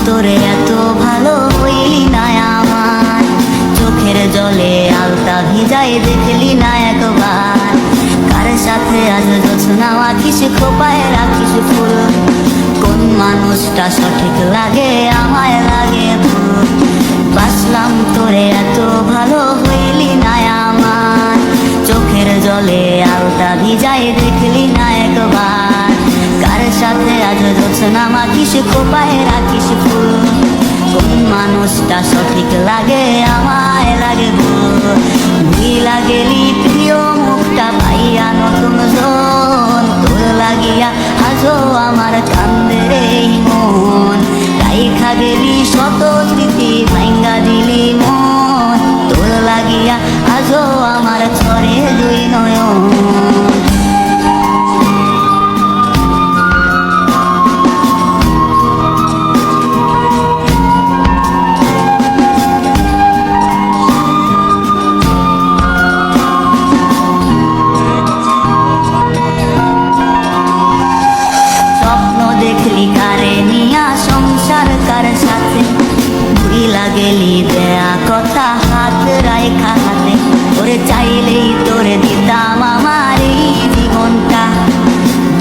তোরে এত ভালো হইলি না আমার, চোখের জলে আলতা ভিজাই দেখলি না একবার। কার সাথে আজ জোছনা আঁকিস, খোপায় রাখিস ফুল, কোন মানুষটা সঠিক লাগে আমায় লাগে ভুল। বাসলাম তোরে এত ভালো হইলি না আমার, চোখের জলে আলতা ভিজাই দেখলি না একবার। কার সাথে আজ জোছনা আঁকিস, খোপায় রাখিস ফুল, কোন মানুষটা সঠিক লাগে আমায় লাগে ভুল। ভুইলা গেলি প্রিয় মুখটা পাইয়া নতুন জন, তোর লাগিয়া আজও আমার কান্দে এই মন। রাইখা গেলি শত স্মৃতি ভাঙ্গা দিলি মন, তোর লাগিয়া আজও আমার ঝরে দুই নয়ন। দেখলি কারে নিয়া সংসার কার সাথে, ভুইলা গেলি দেয়া কথা হাত রাইখা হাতে। ওরে চাইলেই তোরে দিতাম আমার এই জীবনটা,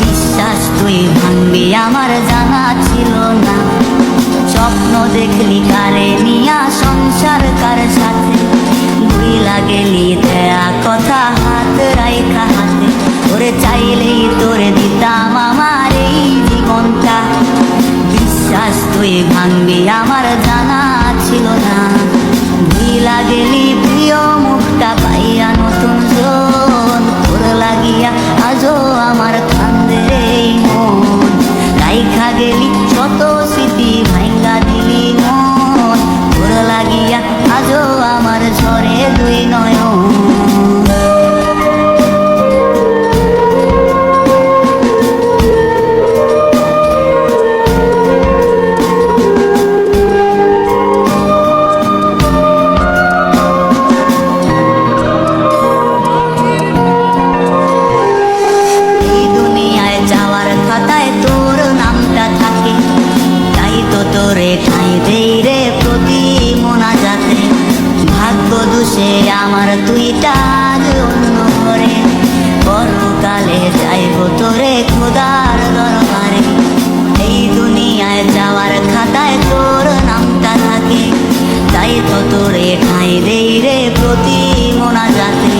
বিশ্বাস তুই ভাঙবি আমার জানা ছিল না। স্বপ্ন দেখলি কারে নিয়া সংসার কার সাথে, ভুইলা গেলি দেয়া কথা হাত রাইখা হাতে। ওরে চাইলেই তোরে দিতাম আমার এই জীবনটা, বিশ্বাস তুই ভাঙবি আমার জানা ছিল না। ভুইলা গেলি প্রিয় মুখটা পাইয়া নতুন জন, তোর লাগিয়া আজও আমার কান্দে এই মন। রাইখা গেলি শত স্মৃতি ভাঙ্গা দিলি মন, তোর লাগিয়া আজও আমার ঝরে দুই নয়ন। তোরে ঠাঁই দেই রে প্রতি মোনাজাতে, ভাগ্য দোষে আমার তুইটা আজ অন্য ঘরে। পরকালে যাইব তোরে খোদার দরবারে, এই দুনিয়ায় যাওয়ার খাতায় তোর নামটা থাকে। তাই তো তোরে ঠাঁই দেই রে প্রতি মোনাজাতে,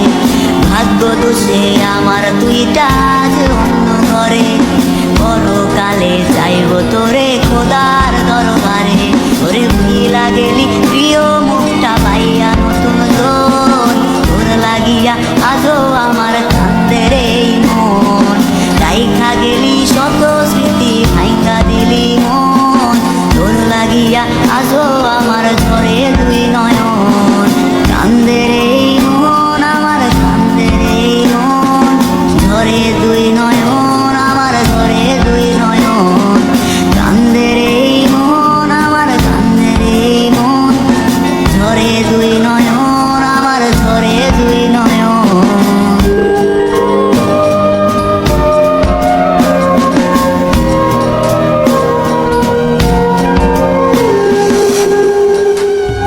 ভাগ্য দোষে আমার তুইটা আজ অন্য ঘরে। পরকালে যাইব তোরে খোদার দরবারে। ওরে ভুইলা গেলি প্রিয় মুখটা পাইয়া নতুন জন, তোর লাগিয়া আজও আমার কান্দে এই মন। রাইখা গেলি শত স্মৃতি ভাঙ্গা দিলি মন, তোর লাগিয়া আজও আমার ঝরে দুই নয়ন। কান্দে এই মন আমার কান্দে এই মন, ঝরে দুই নয়ন আমার ঝরে দুই নয়ন। কান্দে এই মন আমার কান্দে এই মন, ঝরে দুই নয়ন আমার ঝরে দুই নয়ন।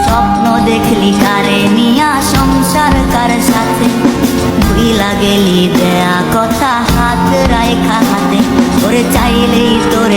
স্বপ্ন দেখলি কারে নিয়া সংসার কার সাথে, ভুইলা গেলি দেয়া কথা হাত রাইখা হাতে। ওরে চাইলেই তোর